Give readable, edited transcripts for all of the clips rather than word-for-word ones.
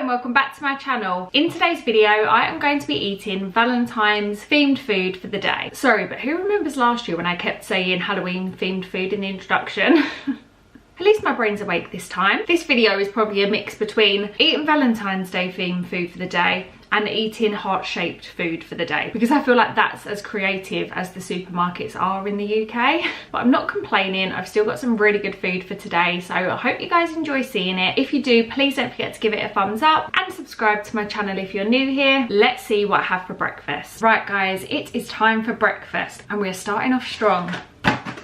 and welcome back to my channel. In today's video, I am going to be eating Valentine's themed food for the day. Sorry, but who remembers last year when I kept saying Halloween themed food in the introduction? At least my brain's awake this time. This video is probably a mix between eating Valentine's Day themed food for the day and eating heart-shaped food for the day, because I feel like that's as creative as the supermarkets are in the UK. But I'm not complaining. I've still got some really good food for today, so I hope you guys enjoy seeing it. If you do, please don't forget to give it a thumbs up and subscribe to my channel if you're new here. Let's see what I have for breakfast. Right guys, it is time for breakfast and we're starting off strong.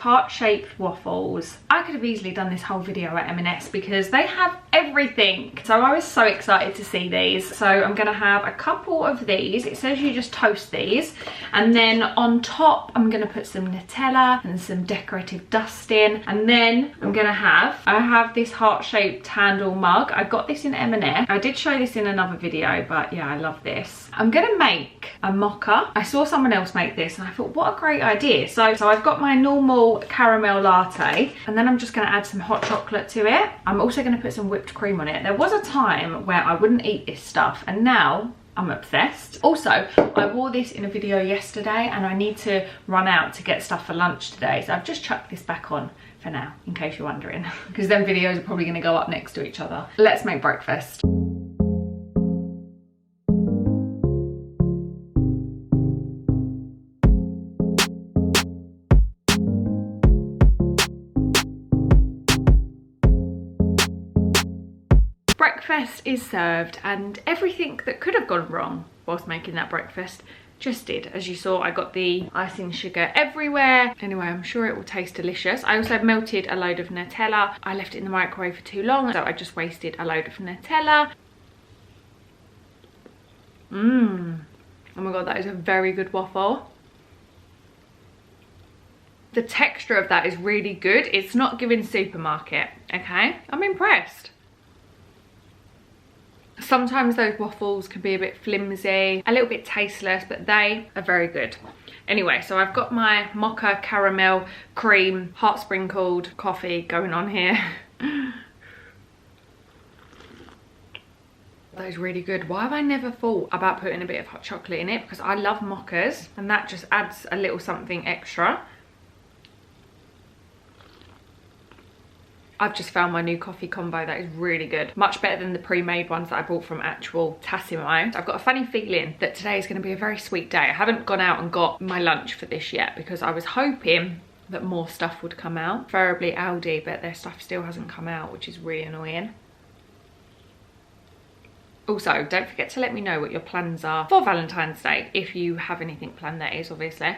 Heart-shaped waffles. I could have easily done this whole video at M&S because they have everything. So I was so excited to see these. So I'm gonna have a couple of these. It says you just toast these, and then on top I'm gonna put some Nutella and some decorative dusting, and then I have this heart-shaped handle mug. I got this in M&S. I did show this in another video, but yeah, I love this. I'm gonna make a mocha. I saw someone else make this and I thought, what a great idea. So I've got my normal caramel latte, and then I'm just going to add some hot chocolate to it. I'm also going to put some whipped cream on it. There was a time where I wouldn't eat this stuff, and now I'm obsessed. Also, I wore this in a video yesterday and I need to run out to get stuff for lunch today, so I've just chucked this back on for now, in case you're wondering, because then videos are probably going to go up next to each other. Let's make breakfast. Breakfast is served, and everything that could have gone wrong whilst making that breakfast just did. As you saw, I got the icing sugar everywhere. Anyway, I'm sure it will taste delicious. I also melted a load of Nutella. I left it in the microwave for too long, so I just wasted a load of Nutella. Oh my god, that is a very good waffle. The texture of that is really good. It's not giving supermarket, okay? I'm impressed. Sometimes those waffles can be a bit flimsy, a little bit tasteless, but they are very good. Anyway, so I've got my mocha caramel cream heart sprinkled coffee going on here. That is really good. Why have I never thought about putting a bit of hot chocolate in it? Because I love mochas and that just adds a little something extra. I've just found my new coffee combo that is really good. Much better than the pre-made ones that I bought from actual Tassimo. I've got a funny feeling that today is going to be a very sweet day. I haven't gone out and got my lunch for this yet because I was hoping that more stuff would come out. Preferably Aldi, but their stuff still hasn't come out, which is really annoying. Also, don't forget to let me know what your plans are for Valentine's Day, if you have anything planned, that is, obviously.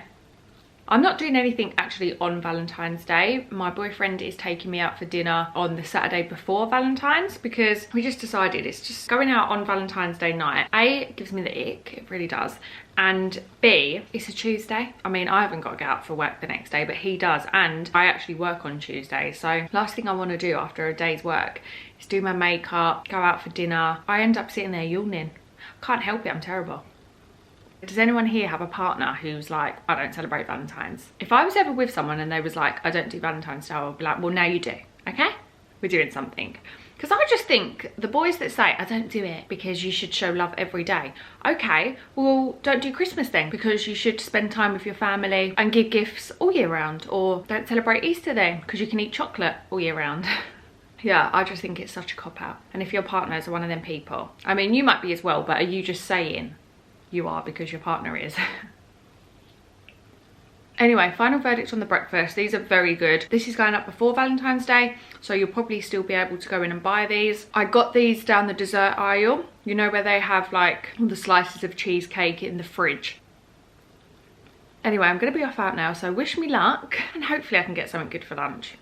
I'm not doing anything actually on Valentine's Day. My boyfriend is taking me out for dinner on the Saturday before Valentine's because we just decided it's just going out on Valentine's Day night. A, it gives me the ick, it really does. And B, it's a Tuesday. I mean, I haven't got to get out for work the next day, but he does. And I actually work on Tuesday. So last thing I want to do after a day's work is do my makeup, go out for dinner. I end up sitting there yawning. Can't help it, I'm terrible. Does anyone here have a partner who's like, I don't celebrate Valentine's? If I was ever with someone and they was like, I don't do Valentine's Day, I would be like, well, now you do, okay? We're doing something. Because I just think the boys that say, I don't do it because you should show love every day. Okay, well, don't do Christmas then because you should spend time with your family and give gifts all year round. Or don't celebrate Easter then because you can eat chocolate all year round. Yeah, I just think it's such a cop-out. And if your partners are one of them people, I mean, you might be as well, but are you just saying you are because your partner is? Anyway, final verdict on the breakfast. These are very good. This is going up before Valentine's Day, so you'll probably still be able to go in and buy these. I got these down the dessert aisle. You know where they have like all the slices of cheesecake in the fridge. Anyway, I'm going to be off out now, so wish me luck and hopefully I can get something good for lunch.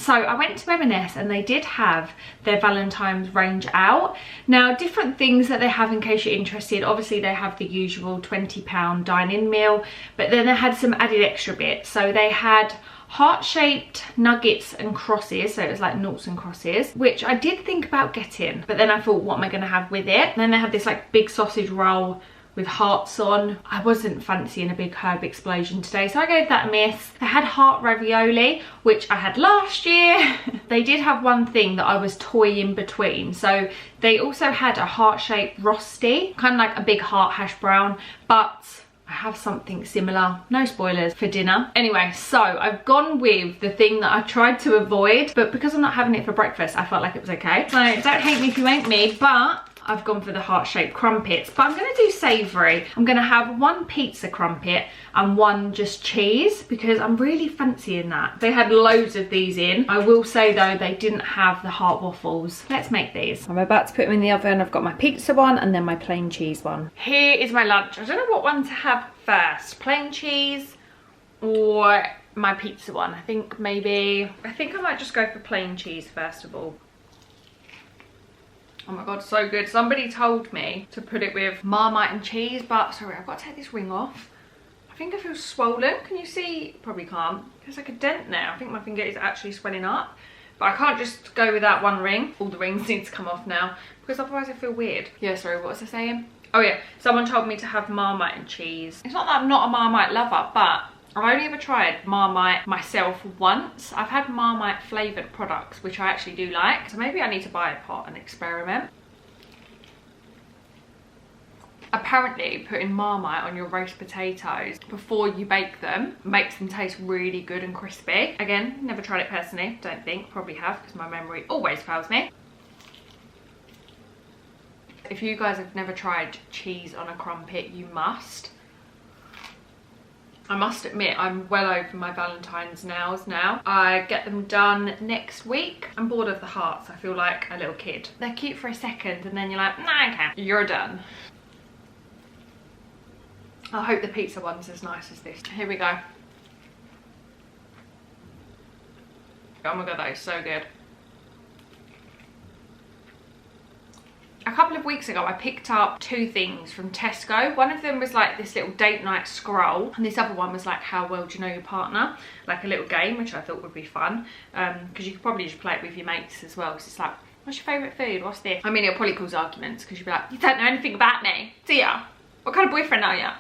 So I went to M&S and they did have their Valentine's range out. Now, different things that they have in case you're interested. Obviously, they have the usual £20 dine-in meal, but then they had some added extra bits. So they had heart-shaped nuggets and crosses, so it was like noughts and crosses, which I did think about getting, but then I thought, what am I going to have with it? And then they had this like big sausage roll with hearts on. I wasn't fancying a big herb explosion today, so I gave that a miss. They had heart ravioli, which I had last year. They did have one thing that I was toying between. So they also had a heart-shaped rosti, kind of like a big heart hash brown, but I have something similar, no spoilers, for dinner. Anyway, so I've gone with the thing that I tried to avoid, but because I'm not having it for breakfast, I felt like it was okay. So don't hate me if you ain't me, but I've gone for the heart-shaped crumpets. But I'm gonna do savoury. I'm gonna have one pizza crumpet and one just cheese, because I'm really fancying that. They had loads of these in. I will say though, they didn't have the heart waffles. Let's make these. I'm about to put them in the oven. I've got my pizza one and then my plain cheese one. Here is my lunch. I don't know what one to have first. Plain cheese or my pizza one. I think I might just go for plain cheese first of all. Oh my god, so good. Somebody told me to put it with Marmite and cheese, but sorry, I've got to take this ring off. I think I feel swollen. Can you see? Probably can't. There's like a dent there. I think my finger is actually swelling up. But I can't just go with that one ring. All the rings need to come off now, because otherwise I feel weird. Yeah, sorry, what was I saying? Oh yeah, someone told me to have Marmite and cheese. It's not that I'm not a Marmite lover, but I've only ever tried Marmite myself once. I've had Marmite flavoured products, which I actually do like. So maybe I need to buy a pot and experiment. Apparently, putting Marmite on your roast potatoes before you bake them makes them taste really good and crispy. Again, never tried it personally, don't think. Probably have, because my memory always fails me. If you guys have never tried cheese on a crumpet, you must. I must admit, I'm well over my Valentine's nails now. I get them done next week. I'm bored of the hearts. I feel like a little kid. They're cute for a second and then you're like, nah, okay, you're done. I hope the pizza one's as nice as this. Here we go. Oh my god, that is so good. A couple of weeks ago, I picked up two things from Tesco. One of them was like this little date night scroll, and this other one was like, how well do you know your partner? Like a little game, which I thought would be fun, because you could probably just play it with your mates as well, because it's like, what's your favourite food? What's this? I mean, it'll probably cause arguments, because you'll be like, you don't know anything about me, do ya? What kind of boyfriend are ya?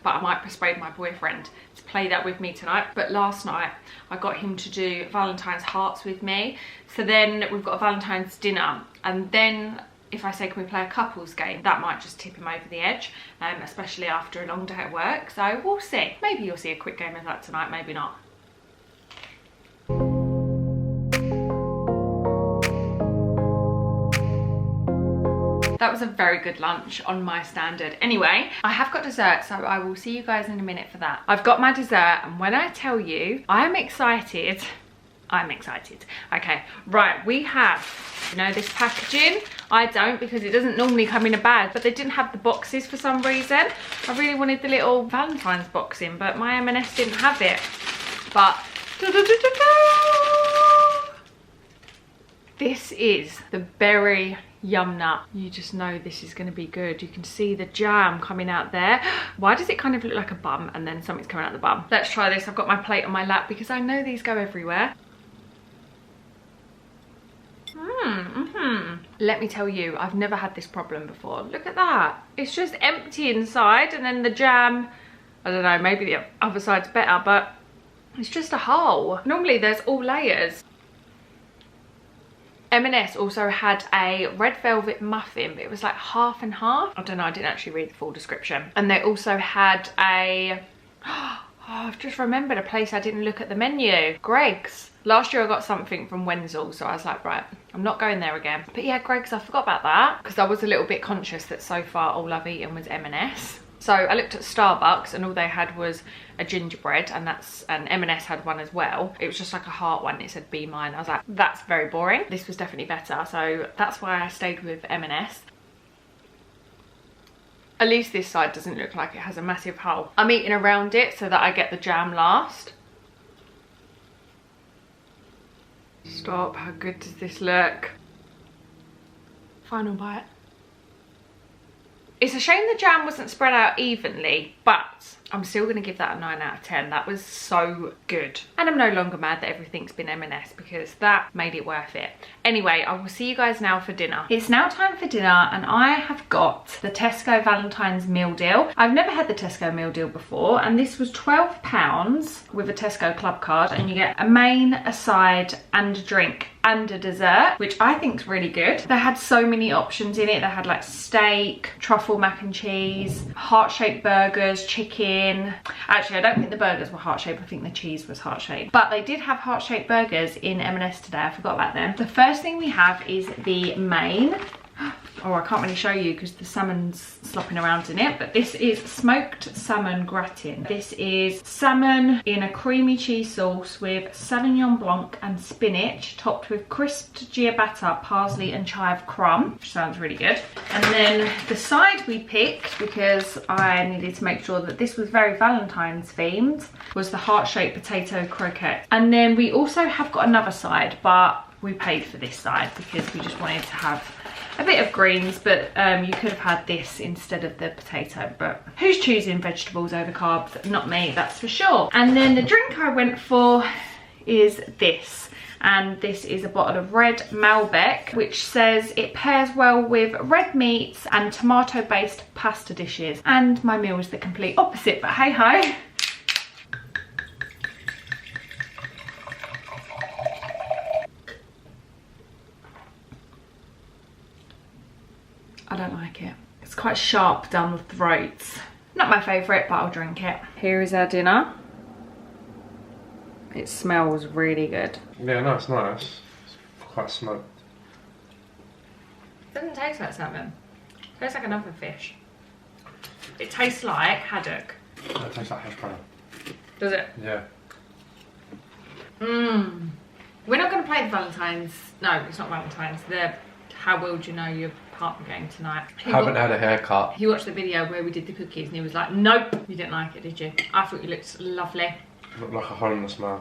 But I might persuade my boyfriend to play that with me tonight. But last night, I got him to do Valentine's hearts with me. So then we've got a Valentine's dinner, and then if I say, can we play a couples game, that might just tip him over the edge, especially after a long day at work. So we'll see. Maybe you'll see a quick game of that tonight, maybe not. That was a very good lunch on my standard. Anyway, I have got dessert, so I will see you guys in a minute for that. I've got my dessert, and when I tell you, I'm excited. I'm excited. Okay, right, we have, you know, this packaging. I don't, because it doesn't normally come in a bag, but they didn't have the boxes for some reason. I really wanted the little Valentine's box in, but my M&S didn't have it. But this is the berry yum nut. You just know this is going to be good. You can see the jam coming out there. Why does it kind of look like a bum and then something's coming out the bum? Let's try this. I've got my plate on my lap because I know these go everywhere. Let me tell you, I've never had this problem before. Look at that. It's just empty inside, and then the jam, I don't know, maybe the other side's better, but it's just a hole. Normally there's all layers. M&S also had a red velvet muffin, but it was like half and half. I don't know, I didn't actually read the full description. And they also had a, oh, I've just remembered a place I didn't look at the menu. Greggs. Last year I got something from Wenzel, so I was like, right, I'm not going there again. But yeah, Greggs, I forgot about that, because I was a little bit conscious that so far all I've eaten was M&S. So I looked at Starbucks and all they had was a gingerbread, and M&S had one as well. It was just like a heart one. It said be mine. I was like, that's very boring. This was definitely better. So that's why I stayed with M&S. At least this side doesn't look like it has a massive hole. I'm eating around it so that I get the jam last. Stop, how good does this look? Final bite. It's a shame the jam wasn't spread out evenly. but I'm still going to give that a 9 out of 10. That was so good. And I'm no longer mad that everything's been M&S because that made it worth it. Anyway, I will see you guys now for dinner. It's now time for dinner and I have got the Tesco Valentine's meal deal. I've never had the Tesco meal deal before and this was £12 with a Tesco club card, and you get a main, a side and a drink and a dessert, which I think is really good. They had so many options in it. They had like steak, truffle mac and cheese, heart-shaped burgers, chicken. Actually, I don't think the burgers were heart-shaped. I think the cheese was heart-shaped. But they did have heart-shaped burgers in M&S today. I forgot about them. The first thing we have is the main. Oh, I can't really show you because the salmon's slopping around in it, but this is smoked salmon gratin. This is salmon in a creamy cheese sauce with Sauvignon Blanc and spinach, topped with crisped ciabatta, parsley and chive crumb, which sounds really good. And then the side we picked, because I needed to make sure that this was very Valentine's themed, was the heart-shaped potato croquette. And then we also have got another side, but we paid for this side because we just wanted to have a bit of greens, but you could have had this instead of the potato, but who's choosing vegetables over carbs? Not me, that's for sure. And then the drink I went for is this, and this is a bottle of red Malbec, which says it pairs well with red meats and tomato based pasta dishes. And my meal was the complete opposite, but hey ho. I don't like it. It's quite sharp down the throat. Not my favourite, but I'll drink it. Here is our dinner. It smells really good. Yeah, no, it's nice. It's quite smoked. It doesn't taste like salmon. It tastes like another fish. It tastes like haddock. It tastes like hash brown. Does it? Yeah. Mmm. We're not going to play the Valentines. No, it's not Valentines. The How Well Do You Know Your Partner game tonight. Haven't had a haircut. He watched the video where we did the cookies and he was like, nope. You didn't like it, did you? I thought you looked lovely. Look like a homeless man.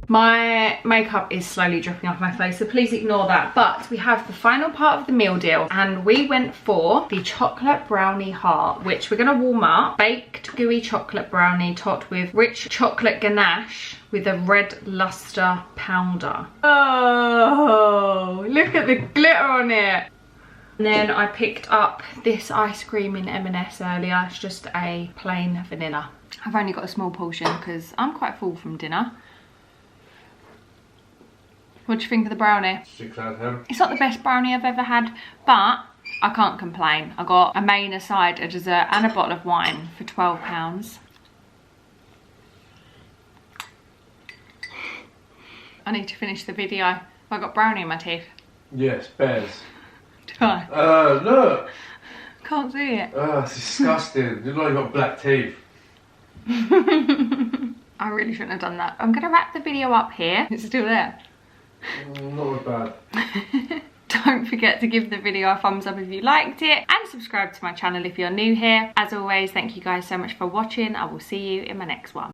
My makeup is slowly dripping off my face, so please ignore that. But we have the final part of the meal deal, and we went for the chocolate brownie heart, which we're gonna warm up. Baked gooey chocolate brownie topped with rich chocolate ganache with a red luster powder. Oh, look at the glitter on it. And then I picked up this ice cream in M&S earlier. It's just a plain vanilla. I've only got a small portion because I'm quite full from dinner. What do you think of the brownie? 6 out of 10. It's not the best brownie I've ever had, but I can't complain. I got a main, a side, a dessert and a bottle of wine for £12. I need to finish the video. I got brownie in my teeth. Yes, bears. Do I? Look! Can't see it. It's disgusting. You look like you've got black teeth. I really shouldn't have done that. I'm going to wrap the video up here. It's still there. Not as bad. Don't forget to give the video a thumbs up if you liked it, and subscribe to my channel if you're new here. As always, thank you guys so much for watching. I will see you in my next one.